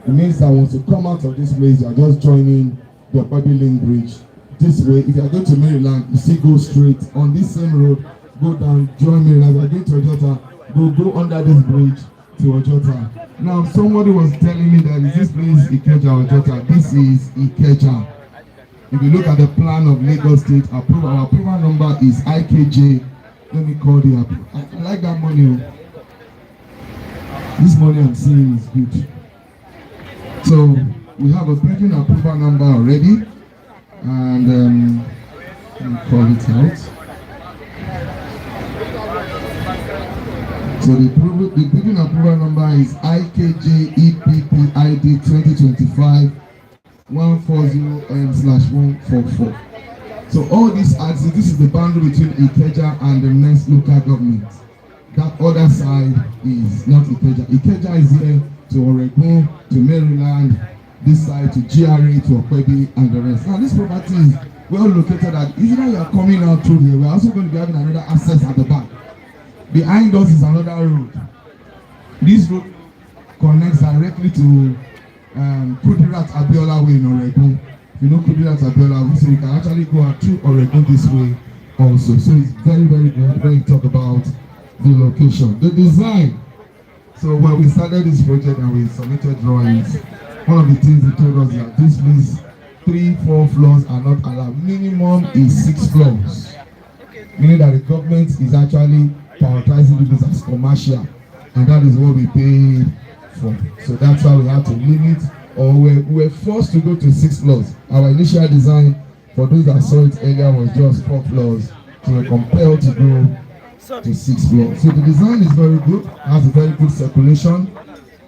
It means that once you come out of this place, you are just joining the Okpebi Link Bridge. This way, if you are going to Maryland, you still go straight on this same road, go down, join Maryland. If you are going to Ojota, go under this bridge to Ojota. Now, somebody was telling me that is this place Ikeja Ojota? This is Ikeja. If you look at the plan of Lagos State, our approval number is IKJ. Let me call the app. I like that money. This money I'm seeing is good. So we have a building approval number already, and let me call it out. So the building approval number is IKJ EPPID 2025 140M/144. So all these ads, this is the boundary between Ikeja and the next local government. That other side is not Ikeja. Ikeja is here to Oregon, to Maryland, this side to GRA, to Okpebi, and the rest. Now this property is well located at, either you are coming out through here, we're also going to be having another access at the back. Behind us is another road. This road connects directly to Kudirat Abiola Way in Oregon. You know Kudirat Abiola Way, so you can actually go out through Oregon this way also. So it's very, very good when you talk about the location. The design. So when we started this project and we submitted drawings, one of the things they told us that this place 3-4 floors are not allowed. Minimum is 6 floors. Meaning that the government is actually prioritizing this as commercial, and that is what we paid for. So that's why we had to limit, or we were forced to go to 6 floors. Our initial design, for those that saw it earlier, was just 4 floors. So we were compelled to go to 6 floors. So the design is very good, has a very good circulation,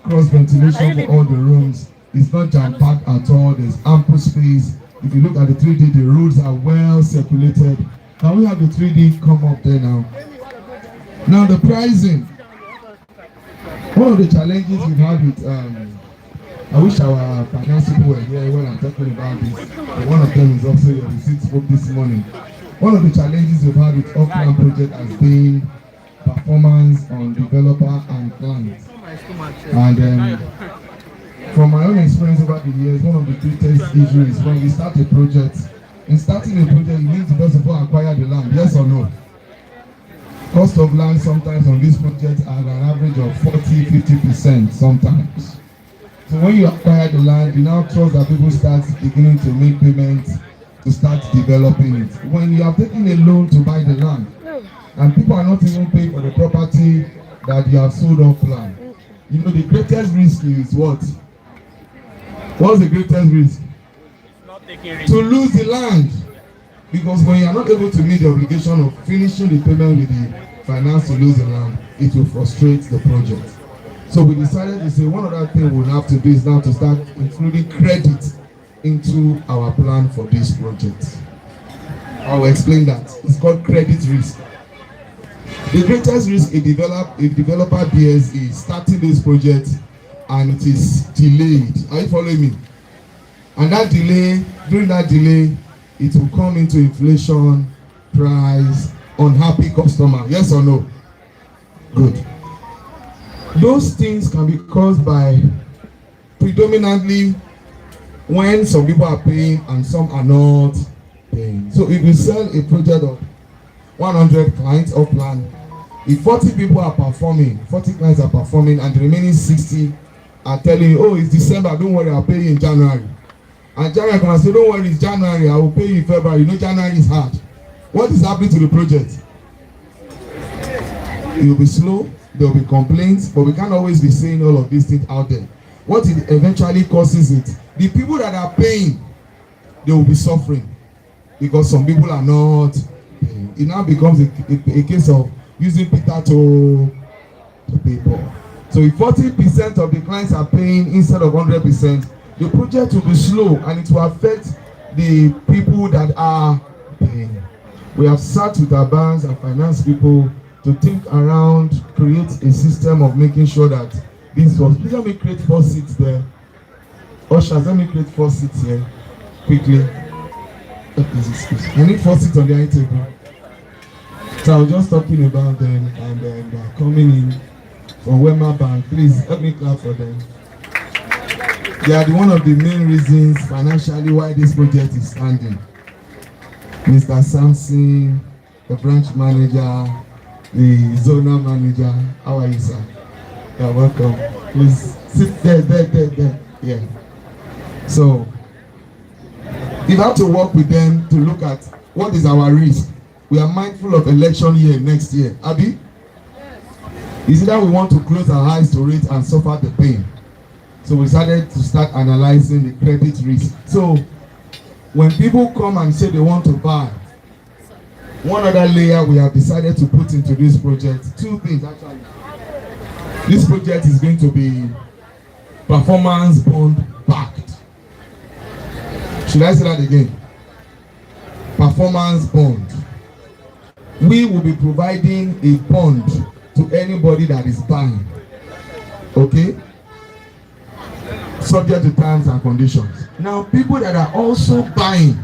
cross ventilation for all the rooms. It's not jam-packed at all. There's ample space. If you look at the 3D, the roads are well circulated. Can we have the 3D come up there now? Now the pricing. One of the challenges we've had with, I wish our finance people were here when I'm talking about this. But one of them is also your receipt spoke this morning. One of the challenges we've had with off-plan project has been performance on developer and client. And from my own experience over the years, one of the greatest issues is when we start a project. In starting a project, you need to first of all acquire the land, yes or no? Cost of land sometimes on this project are an average of 40-50% sometimes. So when you acquire the land, you now trust that people start beginning to make payments to start developing it. When you are taking a loan to buy the land, and people are not even paying for the property that you have sold off land, you know the greatest risk is what? What's the greatest risk? Not taking risk. To lose the land. Because when you are not able to meet the obligation of finishing the payment with the finance to lose the land, it will frustrate the project. So we decided to say one other thing we'll have to do is now to start including credit into our plan for this project. I will explain that. It's called credit risk. The greatest risk a developer bears is starting this project and it is delayed. Are you following me? And that delay, during that delay, it will come into inflation, price, unhappy customer. Yes or no? Good. Those things can be caused by predominantly when some people are paying and some are not paying. So if you sell a project of 100 clients off plan, if 40 people are performing, 40 clients are performing, and the remaining 60 are telling you, oh, it's December, don't worry, I'll pay you in January. And January can say, don't worry, it's January, I will pay you in February. You know January is hard. What is happening to the project? It will be slow, there will be complaints, but we can't always be saying all of these things out there. What it eventually causes it, the people that are paying, they will be suffering because some people are not paying. It now becomes a case of using Peter to pay Paul. So if 40% of the clients are paying instead of 100%, the project will be slow and it will affect the people that are paying. We have sat with our banks and finance people to think around, create a system of making sure that this was. Please let me create 4 seats there. Ushers, let me create 4 seats here quickly. I need 4 seats on the high table. So I was just talking about them and coming in from Wema Bank. Please help me clap for them. They are one of the main reasons financially why this project is standing. Mr. Samson, the branch manager, the zonal manager. How are you, sir? You're welcome. Please sit there. Yeah. So, you have to work with them to look at what is our risk. We are mindful of election year next year. Abi? Is it that we want to close our eyes to it and suffer the pain? So we started to start analyzing the credit risk. So when people come and say they want to buy, one other layer we have decided to put into this project, two things actually. This project is going to be performance bond backed. Should I say that again? Performance bond. We will be providing a bond to anybody that is buying. Okay? Subject to terms and conditions. Now, people that are also buying,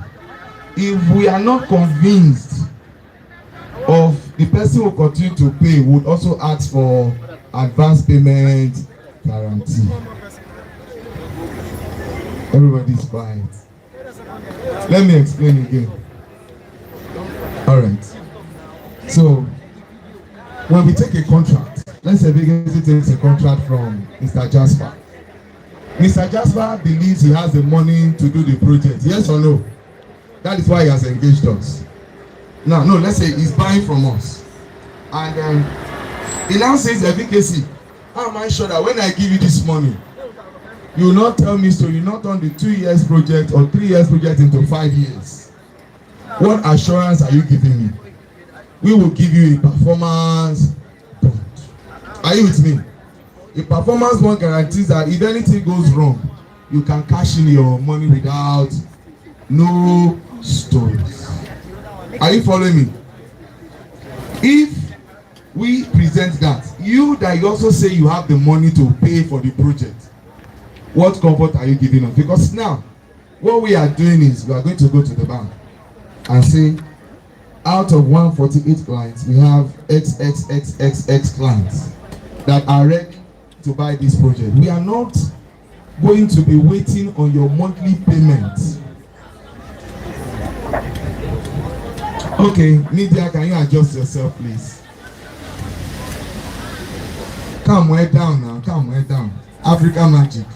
if we are not convinced of the person who continue to pay, would also ask for advance payment guarantee. Everybody's quiet. Let me explain again. All right. So, when we take a contract, let's say Vacancy takes a contract from Mr. Jasper. Mr. Jasper believes he has the money to do the project. Yes or no? That is why he has engaged us. Now, no, let's say he's buying from us. And he now says, VKC, how am I sure that when I give you this money, you will not tell me so you not turn the 2 years project or 3 years project into 5 years? What assurance are you giving me? We will give you a performance bond. Are you with me? A performance bond guarantees that if anything goes wrong, you can cash in your money without no stories. Are you following me? If we present that, you also say you have the money to pay for the project, what comfort are you giving us? Because now, what we are doing is we are going to go to the bank and say, out of 148 clients, we have XXXXX clients that are ready to buy this project. We are not going to be waiting on your monthly payment. Okay, media, can you adjust yourself, please? Come way down now, come way down. Africa Magic.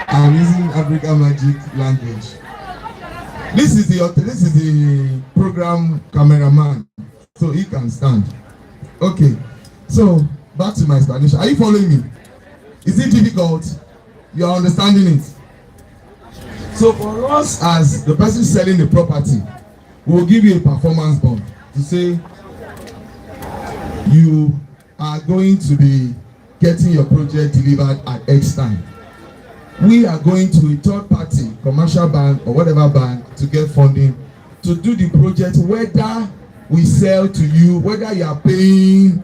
I'm using Africa Magic language. This is the program cameraman, so he can stand. Okay, so back to my explanation. Are you following me? Is it difficult? You are understanding it? So for us as the person selling the property, we will give you a performance bond to say you are going to be getting your project delivered at X time. We are going to a third party, commercial bank or whatever bank, to get funding to do the project, whether we sell to you, whether you are paying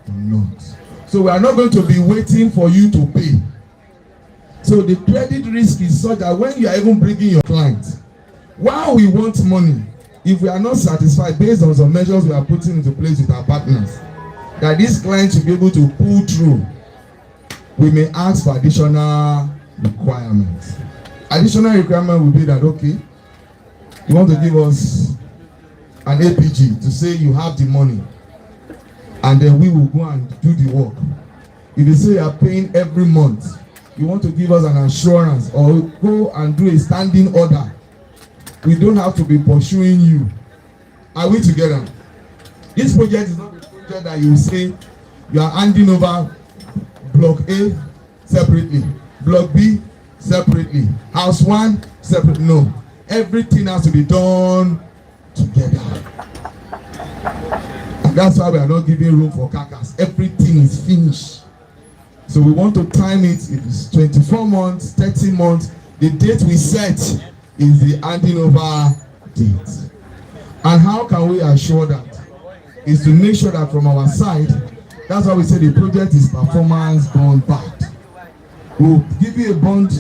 or not. So we are not going to be waiting for you to pay. So the credit risk is such that when you are even bringing your client, while we want money, if we are not satisfied based on some measures we are putting into place with our partners, that this client should be able to pull through, we may ask for additional requirements. Additional requirement will be that, okay, you want to give us an APG to say you have the money, and then we will go and do the work. If you say you are paying every month, you want to give us an assurance or go and do a standing order. We don't have to be pursuing you. Are we together? This project is not a project that you say you are handing over block A separately, block B separately, house 1 separately. No, everything has to be done together. And that's why we are not giving room for carcass. Everything is finished. So we want to time it. If it's 24 months, 30 months, the date we set is the handing over date. And how can we assure that? Is to make sure that from our side, that's why we say the project is performance bond backed. We'll give you a bond.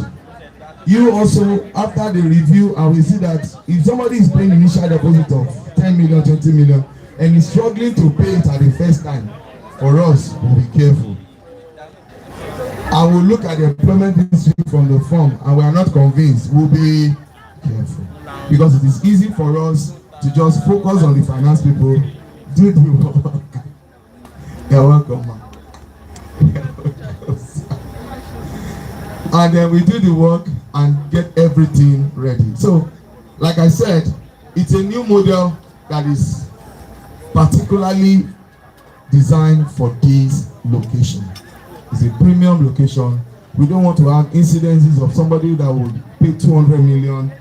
You also, after the review, and we see that if somebody is paying initial deposit of 10 million, 20 million, and is struggling to pay it at the first time, for us, we'll be careful. I will look at the employment history from the form and we are not convinced, we'll be careful. Because it is easy for us to just focus on the finance people, do the work. You're welcome, man. And then we do the work and get everything ready. So, like I said, it's a new model that is particularly designed for this location. It's a premium location. We don't want to have incidences of somebody that would pay 200 million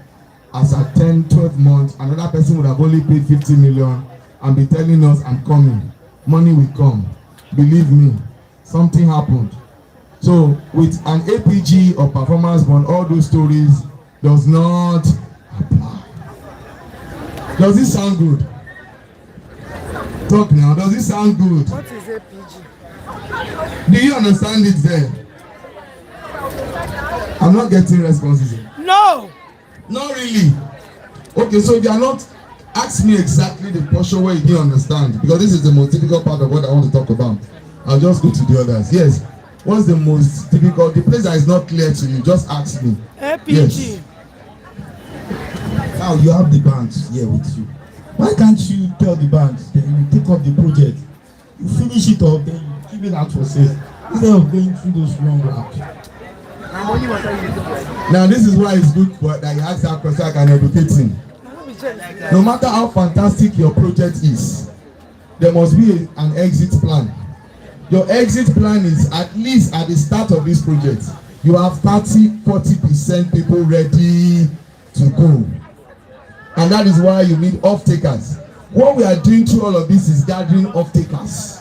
as at 10, 12 months. Another person would have only paid 50 million and be telling us, I'm coming. Money will come. Believe me, something happened. So with an APG or performance bond, all those stories does not apply. Does it sound good? Talk now. Does it sound good? What is APG? Do you understand it there? I'm not getting responses. No! Not really. Okay, so if you are not, ask me exactly the portion where you didn't understand, because this is the most difficult part of what I want to talk about. I'll just go to the others. Yes. What's the most difficult? The place that is not clear to you, just ask me. APG. Yes. Now you have the banks here with you. Why can't you tell the banks, then you take up the project, you finish it up, then you give it out for sale, instead of going through those long routes? Now this is why it's good that you ask that question. I can educate him. No matter how fantastic your project is, there must be an exit plan. Your exit plan is at least at the start of this project, you have 30-40% people ready to go. And that is why you need off-takers. What we are doing through all of this is gathering off-takers.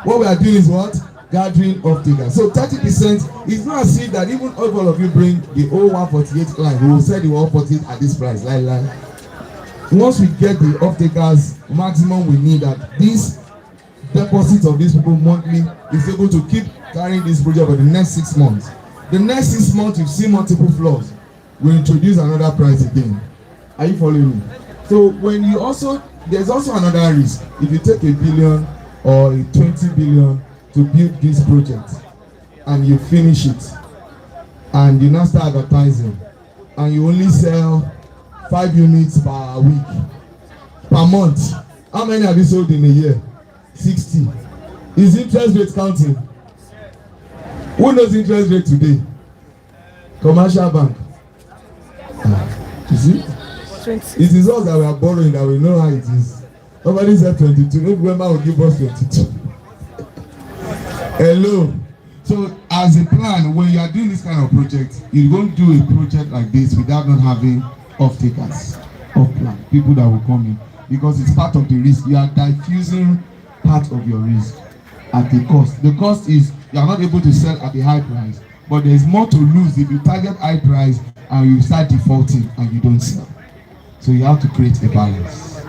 What we are doing is what? Gathering off-takers. So 30% is not as if that even if all of you bring the old 148 client, we will sell the 148 at this price. Once we get the off-takers, maximum we need that this deposit of these people monthly is able to keep carrying this project for the next 6 months. The next 6 months, you see multiple floors. We introduce another price again. Are you following me? So when you also, there's also another risk. If you take $1 billion or $20 billion to build this project and you finish it and you now start advertising and you only sell 5 units per week, per month, how many have you sold in a year? 60. Is interest rate counting? Who knows interest rate today? Commercial bank. You see? 20. It is us that we are borrowing that we know how it is. Somebody said 22. Maybe Wema will give us 22. Hello. So as a plan, when you are doing this kind of project, you don't do a project like this without not having off-takers, off-plan, people that will come in. Because it's part of the risk. You are diffusing part of your risk at the cost. The cost is you are not able to sell at a high price, but there is more to lose if you target high price and you start defaulting and you don't sell. So you have to create a balance.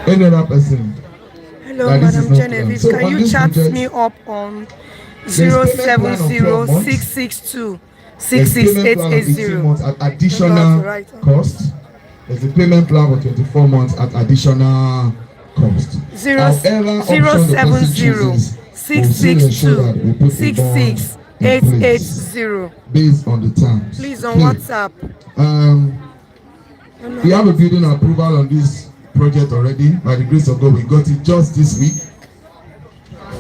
Any other person? Hello, Madam Genevieve. So can you chat me up on 070-662-66880? At additional cost. There's a payment plan for 24 months at additional cost. 070-662-66880. Based on the terms. Please on WhatsApp. We have a building approval on this project already. By the grace of God, we got it just this week.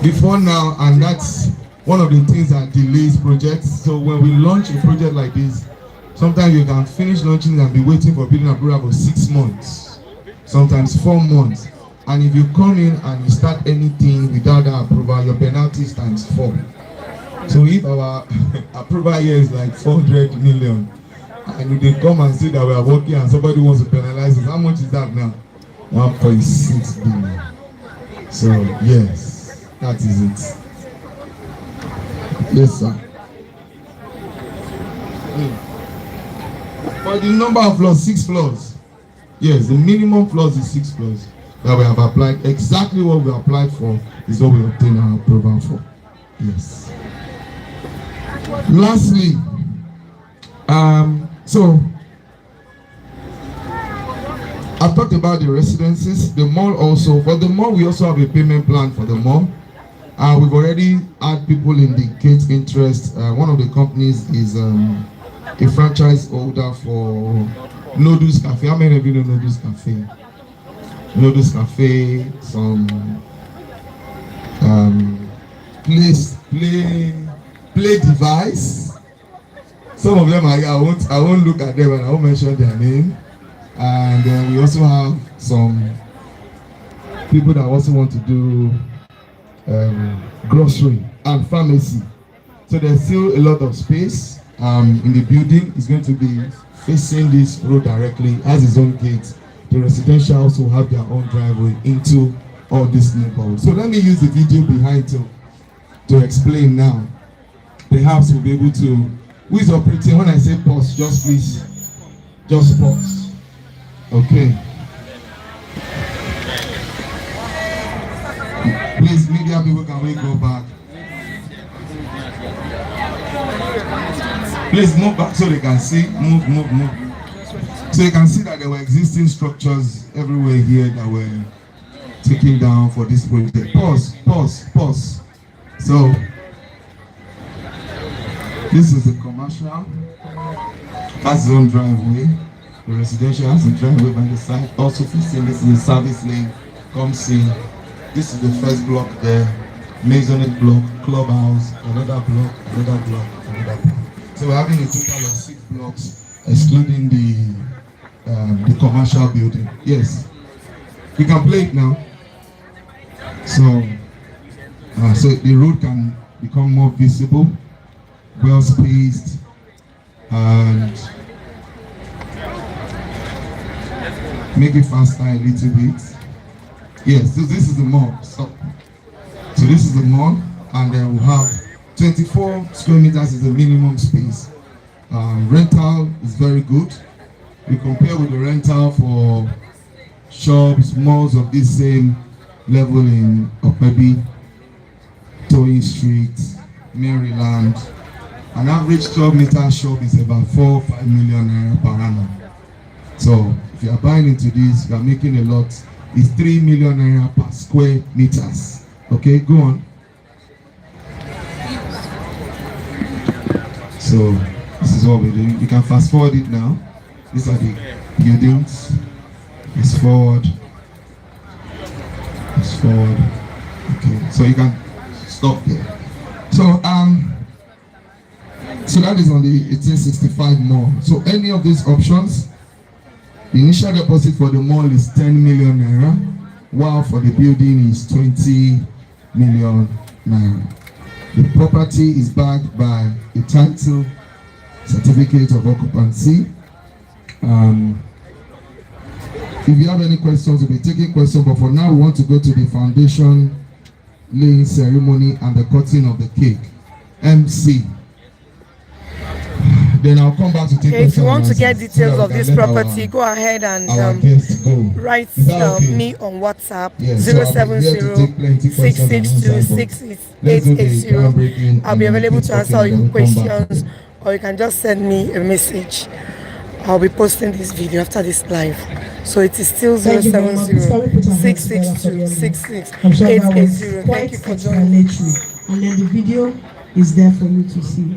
Before now, and that's one of the things that delays projects. So when we launch a project like this, sometimes you can finish launching and be waiting for building approval for 6 months, sometimes 4 months. And if you come in and you start anything without that approval, your penalty is times 4. So if our approval here is like 400 million, and if they come and say that we are working and somebody wants to penalize us, how much is that now? 1.6 billion. So yes, that is it. Yes, sir. For the number of floors, 6 floors. Yes, the minimum floors is 6 floors that we have applied. Exactly what we applied for is what we obtain our approval for. Yes. Lastly, so I've talked about the residences, the mall also. For the mall, we also have a payment plan for the mall. We've already had people indicate interest. One of the companies is a franchise holder for Noodles Cafe. How many of you know Noodles Cafe? Noodles Cafe, some play device. Some of them I won't look at them and I won't mention their name. And then we also have some people that also want to do grocery and pharmacy. So there's still a lot of space in the building. It's going to be facing this road directly, has its own gate. The residential also have their own driveway into all this neighborhood. So let me use the video behind to explain now. The house will be able to, who is operating? When I say pause, just please, just pause. Okay. Please, media people, can we go back? Please move back so they can see. Move. So you can see that there were existing structures everywhere here that were taken down for this project. Pause. So this is the commercial. Has its own driveway. The residential has a driveway by the side. Also facing this is the service lane. Comes in. This is the first block there. Masonite block, clubhouse, another block. So we're having a total of 6 blocks, excluding the commercial building. Yes, we can play it now. So the road can become more visible, well spaced, and make it faster a little bit. Yes, so this is the mall. So this is the mall, and then we'll have 24 square meters is the minimum space. Rental is very good. We compare with the rental for shops, malls of this same level in Okpebi, Toyin Street, Maryland. An average 12-meter shop is about 4-5 million naira per annum. So if you are buying into this, you are making a lot. It's 3 million naira per square meters. Okay, go on. So this is what we're doing. You can fast forward it now. These are the buildings. It's forward. Okay, so you can stop there. So that is on the 1865 mall. So any of these options, the initial deposit for the mall is 10 million naira, while for the building is 20 million naira. The property is backed by a title, certificate of occupancy. If you have any questions, we'll be taking questions, but for now we want to go to the foundation laying ceremony and the cutting of the cake. MC. Then I'll come back to take questions. If you want to get details of this property, go ahead and write me on WhatsApp 070-662-66880. I'll be available to answer all your questions, or you can just send me a message. I'll be posting this video after this live. So it is still 070-662-66880. Thank you for joining. And then the video is there for you to see.